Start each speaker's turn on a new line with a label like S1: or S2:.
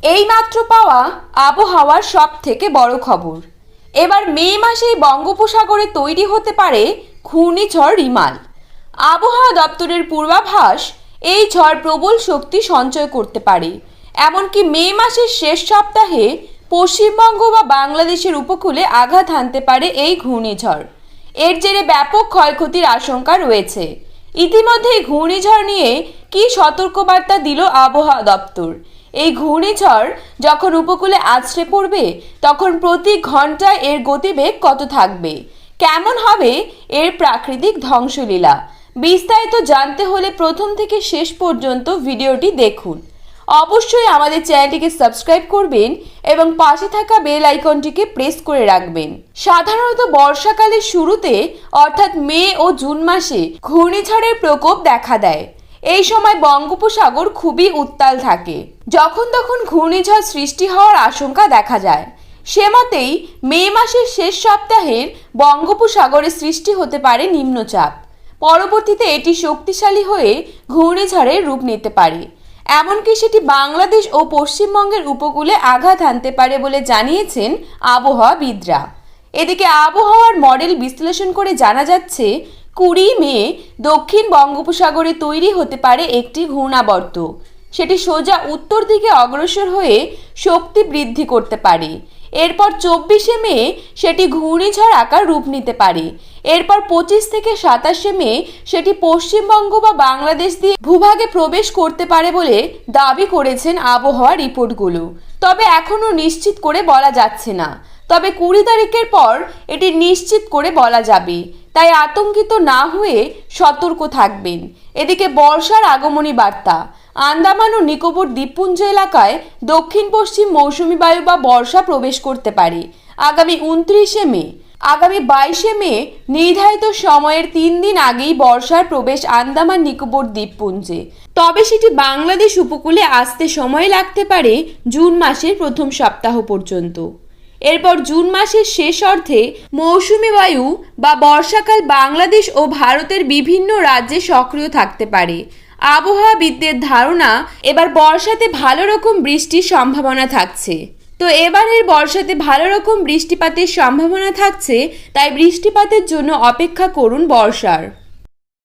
S1: এইমাত্র পাওয়া আবহাওয়ার সবথেকে বড় খবর। এবার মে মাসেই বঙ্গোপসাগরে তৈরি হতে পারে ঘূর্ণিঝড় রিমাল। আবহাওয়া দপ্তরের পূর্বাভাস, এই ঝড় প্রবল শক্তি সঞ্চয় করতে পারে। এমনকি মে মাসের শেষ সপ্তাহে পশ্চিমবঙ্গ বা বাংলাদেশের উপকূলে আঘাত হানতে পারে এই ঘূর্ণিঝড়। এর জেরে ব্যাপক ক্ষয়ক্ষতির আশঙ্কা রয়েছে। ইতিমধ্যে ঘূর্ণিঝড় নিয়ে কি সতর্কবার্তা দিল আবহাওয়া দপ্তর? এই ঘূর্ণিঝড় যখন উপকূলে আছড়ে পড়বে তখন প্রতি ঘন্টায় এর গতিবেগ কত থাকবে, কেমন হবে এর প্রাকৃতিক ধ্বংসলীলা, বিস্তারিত জানতে হলে প্রথম থেকে শেষ পর্যন্ত ভিডিওটি দেখুন। অবশ্যই আমাদের চ্যানেলটিকে সাবস্ক্রাইব করবেন এবং পাশে থাকা বেল আইকনটিকে প্রেস করে রাখবেন। সাধারণত বর্ষাকালের শুরুতে অর্থাৎ মে ও জুন মাসে ঘূর্ণিঝড়ের প্রকোপ দেখা দেয়। এই সময় বঙ্গোপসাগর খুবই উত্তাল থাকে, যখন তখন ঘূর্ণিঝড় সৃষ্টি হওয়ার আশঙ্কা দেখা যায়। সে মতেই মে মাসের শেষ সপ্তাহের বঙ্গোপসাগরে সৃষ্টি হতে পারে নিম্নচাপ। পরবর্তীতে এটি শক্তিশালী হয়ে ঘূর্ণিঝড়ের রূপ নিতে পারে। এমনকি সেটি বাংলাদেশ ও পশ্চিমবঙ্গের উপকূলে আঘাত হানতে পারে বলে জানিয়েছেন আবহাওয়াবিদরা। এদিকে আবহাওয়ার মডেল বিশ্লেষণ করে জানা যাচ্ছে 20 মে দক্ষিণ বঙ্গোপসাগরে তৈরি হতে পারে একটি ঘূর্ণাবর্ত। সেটি সোজা উত্তর দিকে অগ্রসর হয়ে শক্তি বৃদ্ধি করতে পারে। এরপর 24 মে সেটি ঘূর্ণিঝড় আকার রূপ নিতে পারে। এরপর 25 থেকে 27 মে সেটি পশ্চিমবঙ্গ বা বাংলাদেশ দিয়ে ভূভাগে প্রবেশ করতে পারে বলে দাবি করেছেন আবহাওয়া রিপোর্টগুলো। তবে এখনও নিশ্চিত করে বলা যাচ্ছে না। তবে 20 তারিখের পর এটি নিশ্চিত করে বলা যাবে, তাই আতঙ্কিত না হয়ে সতর্ক থাকবেন। এদিকে বর্ষার আগমনী বার্তা। আন্দামান ও নিকোবর দ্বীপপুঞ্জ এলাকায় দক্ষিণ পশ্চিম মৌসুমী বায়ু বা বর্ষা প্রবেশ করতে পারে আগামী 29 মে। আগামী 22 মে নির্ধারিত সময়ের 3 দিন আগেই বর্ষার প্রবেশ আন্দামান নিকোবর দ্বীপপুঞ্জে। তবে সেটি বাংলাদেশ উপকূলে আসতে সময় লাগতে পারে জুন মাসের প্রথম সপ্তাহ পর্যন্ত। এরপর জুন মাসের শেষ অর্ধে মৌসুমী বায়ু বা বর্ষাকাল বাংলাদেশ ও ভারতের বিভিন্ন রাজ্যে সক্রিয় থাকতে পারে। আবহাওয়াবিদদের ধারণা, এবার বর্ষাতে ভালো রকম বৃষ্টির সম্ভাবনা থাকছে। তো এবারের বর্ষাতে ভালো রকম বৃষ্টিপাতের সম্ভাবনা থাকছে, তাই বৃষ্টিপাতের জন্য অপেক্ষা করুন বর্ষার।